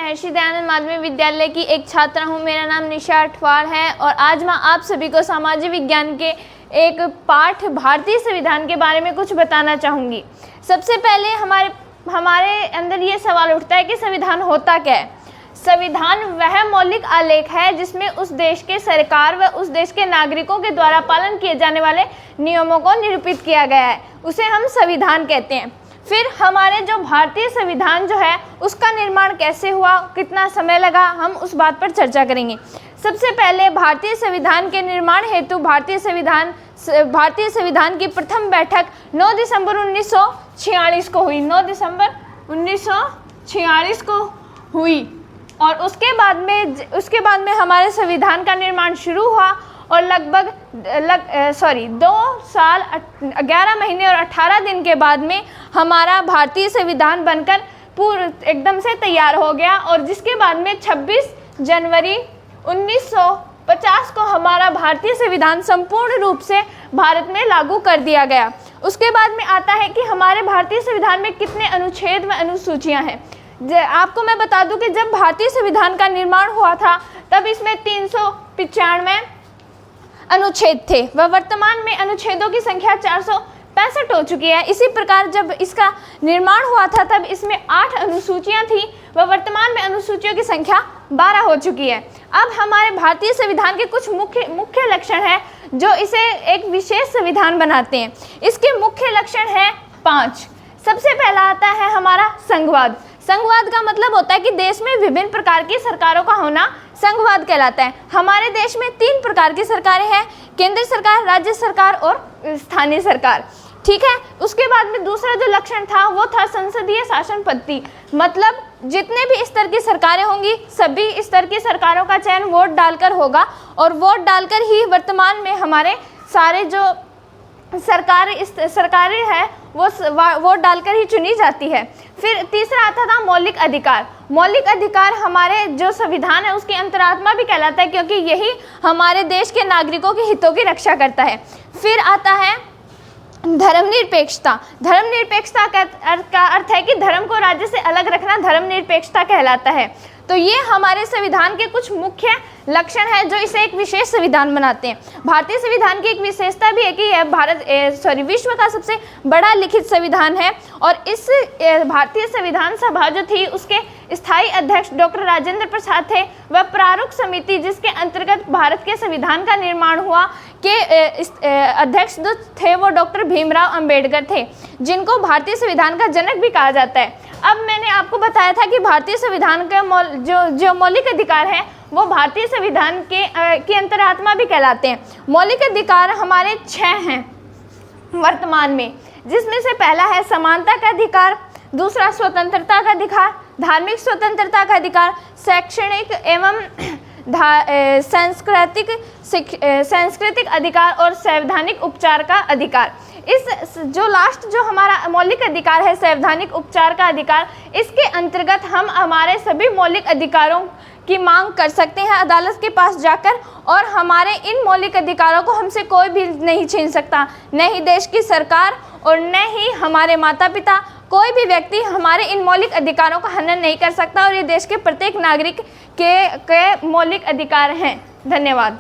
महर्षि दयानंद माध्यमिक विद्यालय की एक छात्रा हूँ। मेरा नाम निशा अठवाल है और आज मैं आप सभी को सामाजिक विज्ञान के एक पाठ भारतीय संविधान के बारे में कुछ बताना चाहूँगी। सबसे पहले हमारे अंदर ये सवाल उठता है कि संविधान होता क्या है। संविधान वह मौलिक आलेख है जिसमें उस देश के सरकार व उस देश के नागरिकों के द्वारा पालन किए जाने वाले नियमों को निरूपित किया गया है, उसे हम संविधान कहते हैं। फिर हमारे जो भारतीय संविधान जो है उसका निर्माण कैसे हुआ, कितना समय लगा, हम उस बात पर चर्चा करेंगे। सबसे पहले भारतीय संविधान के निर्माण हेतु भारतीय संविधान की प्रथम बैठक 9 दिसंबर 1946 को हुई। 9 दिसंबर 1946 को हुई और उसके बाद में हमारे संविधान का निर्माण शुरू हुआ और लगभग 2 साल 11 महीने और 18 दिन के बाद में हमारा भारतीय संविधान बनकर एकदम से तैयार हो गया और जिसके बाद में 26 जनवरी 1950 को हमारा भारतीय संविधान संपूर्ण रूप से भारत में लागू कर दिया गया। उसके बाद में आता है कि हमारे भारतीय संविधान में कितने अनुच्छेद व अनुसूचियां हैं। आपको मैं बता दूं कि जब भारतीय संविधान का निर्माण हुआ था तब इसमें 395 अनुच्छेद थे व वर्तमान में अनुच्छेदों की संख्या 465 हो चुकी है। इसी प्रकार जब इसका निर्माण हुआ था तब इसमें 8 अनुसूचियां थी व वर्तमान में अनुसूचियों की संख्या 12 हो चुकी है। अब हमारे भारतीय संविधान के कुछ मुख्य लक्षण हैं जो इसे एक विशेष संविधान बनाते हैं। इसके मुख्य लक्षण हैं 5। सबसे पहला आता है हमारा संघवाद। संघवाद का मतलब होता है कि देश में विभिन्न प्रकार की सरकारों का होना संघवाद कहलाता है। हमारे देश में 3 प्रकार की सरकारें हैं, केंद्र सरकार, राज्य सरकार और स्थानीय सरकार। ठीक है। उसके बाद में दूसरा जो लक्षण था वो था संसदीय शासन पद्धति। मतलब जितने भी स्तर की सरकारें होंगी सभी स्तर की सरकारों का चयन वोट डालकर होगा और वोट डालकर ही वर्तमान में हमारे सारे जो सरकारें है वो वोट डालकर ही चुनी जाती है। फिर तीसरा आता था मौलिक अधिकार। मौलिक अधिकार हमारे जो संविधान है उसकी अंतरात्मा भी कहलाता है क्योंकि यही हमारे देश के नागरिकों के हितों की रक्षा करता है। फिर आता है धर्मनिरपेक्षता। धर्मनिरपेक्षता का अर्थ है कि धर्म को राज्य से अलग रखना धर्मनिरपेक्षता कहलाता है। तो ये हमारे संविधान के कुछ मुख्य लक्षण हैं जो इसे एक विशेष संविधान बनाते हैं। भारतीय संविधान की एक विशेषता भी है कि यह विश्व का सबसे बड़ा लिखित संविधान है और इस भारतीय संविधान सभा जो थी उसके स्थायी अध्यक्ष डॉक्टर राजेंद्र प्रसाद थे व प्रारूप समिति जिसके अंतर्गत भारत के संविधान का निर्माण हुआ के अध्यक्ष जो थे वो डॉक्टर भीमराव अंबेडकर थे, जिनको भारतीय संविधान का जनक भी कहा जाता है। अब मैंने आपको बताया था कि भारतीय संविधान का जो मौलिक अधिकार हैं वो भारतीय संविधान की अंतरात्मा भी कहलाते हैं। मौलिक अधिकार हमारे 6 हैं वर्तमान में, जिसमें से पहला है समानता का अधिकार, दूसरा स्वतंत्रता का अधिकार, धार्मिक स्वतंत्रता का अधिकार, शैक्षणिक एवं सांस्कृतिक अधिकार और संवैधानिक उपचार का अधिकार। इस जो लास्ट जो हमारा मौलिक अधिकार है संवैधानिक उपचार का अधिकार, इसके अंतर्गत हम हमारे सभी मौलिक अधिकारों की मांग कर सकते हैं अदालत के पास जाकर और हमारे इन मौलिक अधिकारों को हमसे कोई भी नहीं छीन सकता, न ही देश की सरकार और न ही हमारे माता पिता। कोई भी व्यक्ति हमारे इन मौलिक अधिकारों का हनन नहीं कर सकता और ये देश के प्रत्येक नागरिक के मौलिक अधिकार हैं। धन्यवाद।